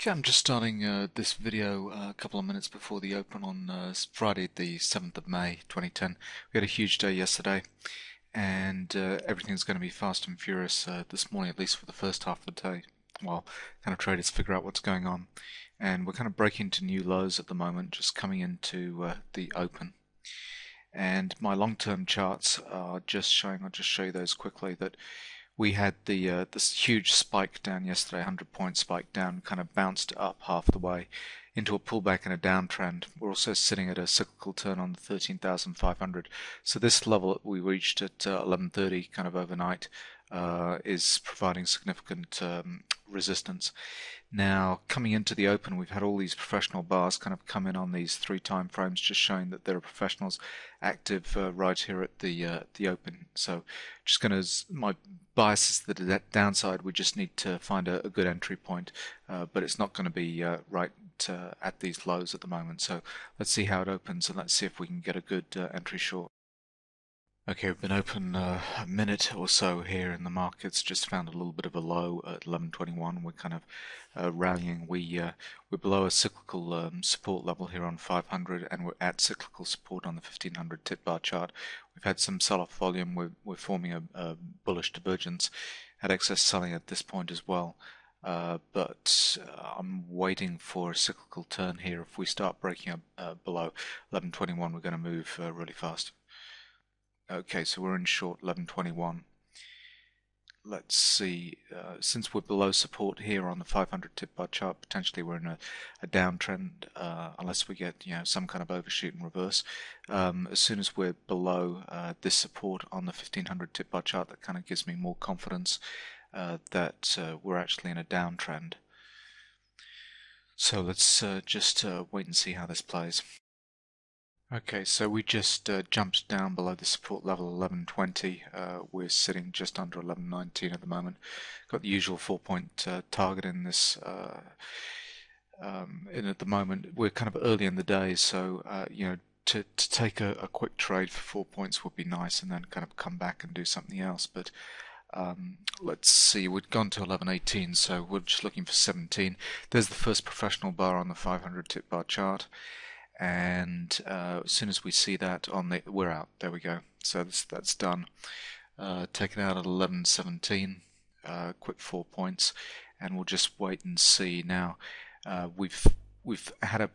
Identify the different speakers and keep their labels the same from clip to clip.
Speaker 1: Okay, I'm just starting this video a couple of minutes before the open on Friday, the 7th of May 2010. We had a huge day yesterday, and everything's going to be fast and furious this morning, at least for the first half of the day, while kind of traders figure out what's going on. And we're kind of breaking into new lows at the moment, just coming into the open. And my long-term charts are just showing, I'll just show you those quickly, that we had this huge spike down yesterday, 100-point spike down, kind of bounced up half the way into a pullback and a downtrend. We're also sitting at a cyclical turn on the 13,500. So this level that we reached at 11:30 kind of overnight is providing significant resistance. Now, coming into the open, we've had all these professional bars kind of come in on these 3 time frames, just showing that there are professionals active right here at the open. So, just going to, my bias is that at downside, we just need to find a good entry point, but it's not going to be right at these lows at the moment. So, let's see how it opens and let's see if we can get a good entry short. Okay, we've been open a minute or so here in the markets. Just found a little bit of a low at 11:21. We're kind of rallying. We're below a cyclical support level here on 500, and we're at cyclical support on the 1500 tip bar chart. We've had some sell-off volume. We're forming a bullish divergence. Had excess selling at this point as well. But I'm waiting for a cyclical turn here. If we start breaking up below 11:21, we're going to move really fast. Okay, so we're in short 11:21. Let's see, since we're below support here on the 500 tip bar chart, potentially we're in a downtrend unless we get some kind of overshoot and reverse. As soon as we're below this support on the 1500 tip bar chart, that kind of gives me more confidence that we're actually in a downtrend. So let's just wait and see how this plays. Okay, so we just jumped down below the support level 1120. We're sitting just under 1119 at the moment. Got the usual 4-point target in this. At the moment, we're kind of early in the day, so to take a quick trade for 4 points would be nice, and then kind of come back and do something else. But let's see, we'd gone to 1118, so we're just looking for 17. There's the first professional bar on the 500 tip bar chart. And as soon as we see that we're out. There we go. So that's done. Taken out at 11:17. Quick 4 points, and we'll just wait and see. Now we've had a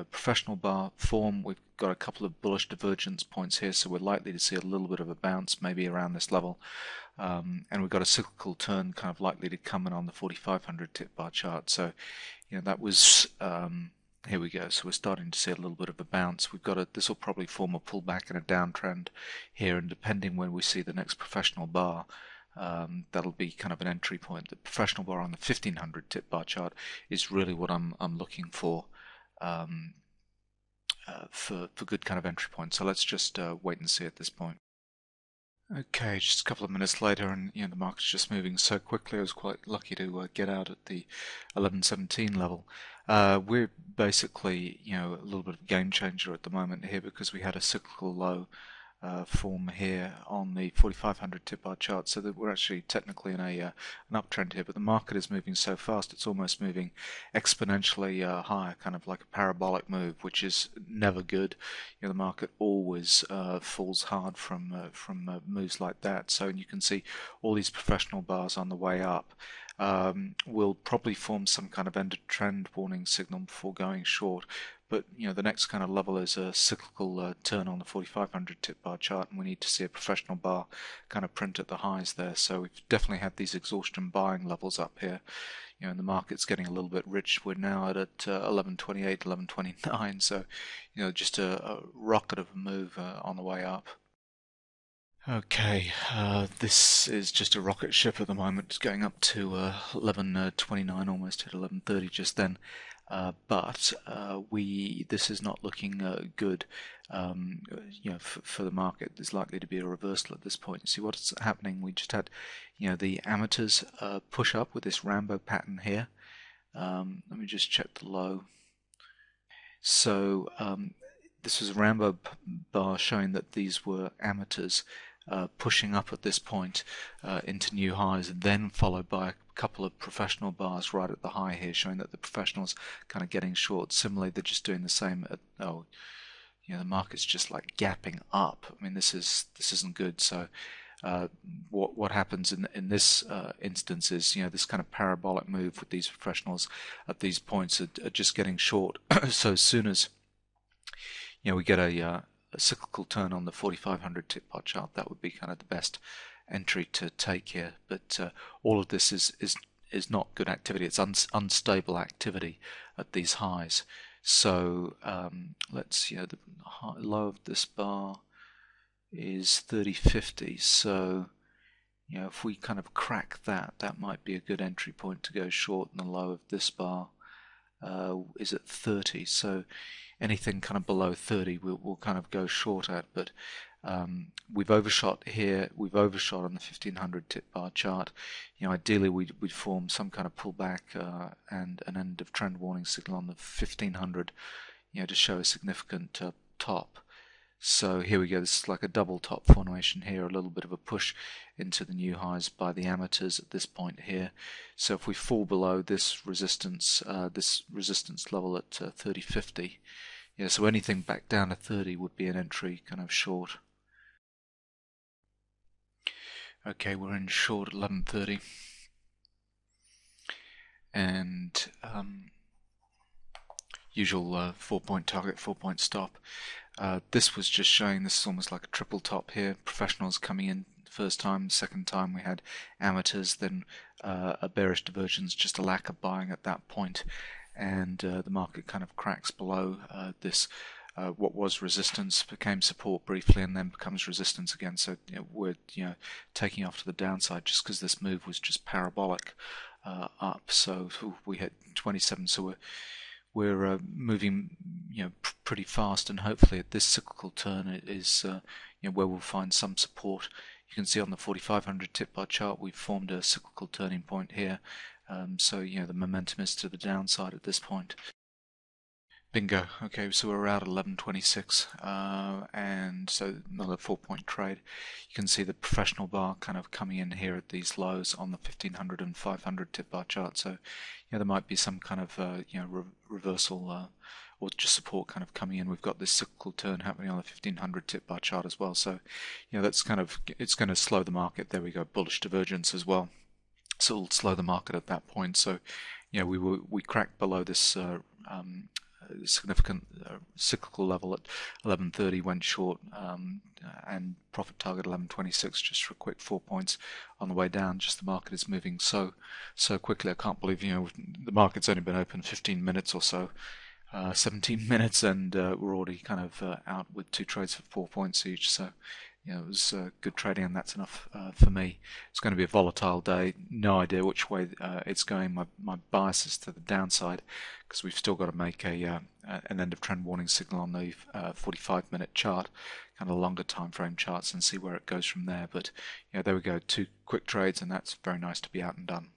Speaker 1: professional bar form. We've got a couple of bullish divergence points here, so we're likely to see a little bit of a bounce, maybe around this level. And we've got a cyclical turn kind of likely to come in on the 4500 tip bar chart. So that was. Here we go. So we're starting to see a little bit of a bounce. This will probably form a pullback and a downtrend here, and depending when we see the next professional bar, that'll be kind of an entry point. The professional bar on the 1500 tip bar chart is really what I'm looking for good kind of entry points. So let's just wait and see at this point. Okay, just a couple of minutes later, and the market's just moving so quickly. I was quite lucky to get out at the 11:17 level. We're basically, a little bit of a game changer at the moment here because we had a cyclical low form here on the 4500 tip bar chart, so that we're actually technically in an uptrend here. But the market is moving so fast; it's almost moving exponentially higher, kind of like a parabolic move, which is never good. The market always falls hard from moves like that. So you can see all these professional bars on the way up. Will probably form some kind of end of trend warning signal before going short. But the next kind of level is a cyclical turn on the 4500 tip bar chart, and we need to see a professional bar kind of print at the highs there. So we've definitely had these exhaustion buying levels up here. And the market's getting a little bit rich. We're now at 1128, 1129. So just a rocket of a move on the way up. Okay, this is just a rocket ship at the moment. It's going up to 11:29, almost hit 11:30 just then. But this is not looking good. For the market. There's likely to be a reversal at this point. See what's happening? We just had, the amateurs push up with this Rambo pattern here. Let me just check the low. So this was a Rambo bar showing that these were amateurs. pushing up at this point into new highs, and then followed by a couple of professional bars right at the high here, showing that the professionals kind of getting short. Similarly, they're just doing the same at, oh, you know, the market's just like gapping up. I mean, this isn't good. So what happens in this instance is, you know, this kind of parabolic move with these professionals at these points are just getting short. So as soon as, you know, we get a cyclical turn on the 4500 tip bar chart, that would be kind of the best entry to take here. But all of this is not good activity. It's unstable activity at these highs. So let's, you know, the low of this bar is 3050. So, you know, if we kind of crack that, that might be a good entry point to go short, and the low of this bar is at 30. So anything kind of below 30 we'll kind of go short at. But we've overshot here, we've overshot on the 1500 tip bar chart. You know, ideally we'd form some kind of pullback and an end of trend warning signal on the 1500, you know, to show a significant top. So here we go, this is like a double top formation here, a little bit of a push into the new highs by the amateurs at this point here. So if we fall below this resistance level at 3050, yeah, so anything back down to 30 would be an entry kind of short. Okay, we're in short at 11:30, and usual 4-point target, 4-point stop. This was just showing, this is almost like a triple top here. Professionals coming in the first time, second time we had amateurs, then a bearish divergence, just a lack of buying at that point, and the market kind of cracks below this. What was resistance became support briefly, and then becomes resistance again. So, you know, we're, you know, taking off to the downside just because this move was just parabolic up. So we hit 27. So we're moving, you know, pretty fast, and hopefully at this cyclical turn it is you know, where we'll find some support. You can see on the 4500 tip bar chart we've formed a cyclical turning point here. So, you know, the momentum is to the downside at this point. Bingo. Okay, so we're out at 1126, and so another 4-point trade. You can see the professional bar kind of coming in here at these lows on the 1500 and 500 tip bar chart. So, yeah, there might be some kind of you know, reversal or just support kind of coming in. We've got this cyclical turn happening on the 1500 tip bar chart as well. So, you know, that's kind of, it's going to slow the market. There we go, bullish divergence as well. So it'll slow the market at that point. So, you know, we cracked below this significant cyclical level at 11:30, went short, and profit target 11:26, just for a quick 4 points on the way down. Just the market is moving so quickly. I can't believe, you know, the market's only been open 15 minutes or so, 17 minutes, and we're already kind of out with 2 trades for 4 points each. So, you know, it was good trading, and that's enough for me. It's going to be a volatile day. No idea which way it's going. My bias is to the downside, because we've still got to make an end of trend warning signal on the 45-minute chart, kind of longer time frame charts, and see where it goes from there. But, you know, there we go, 2 quick trades, and that's very nice to be out and done.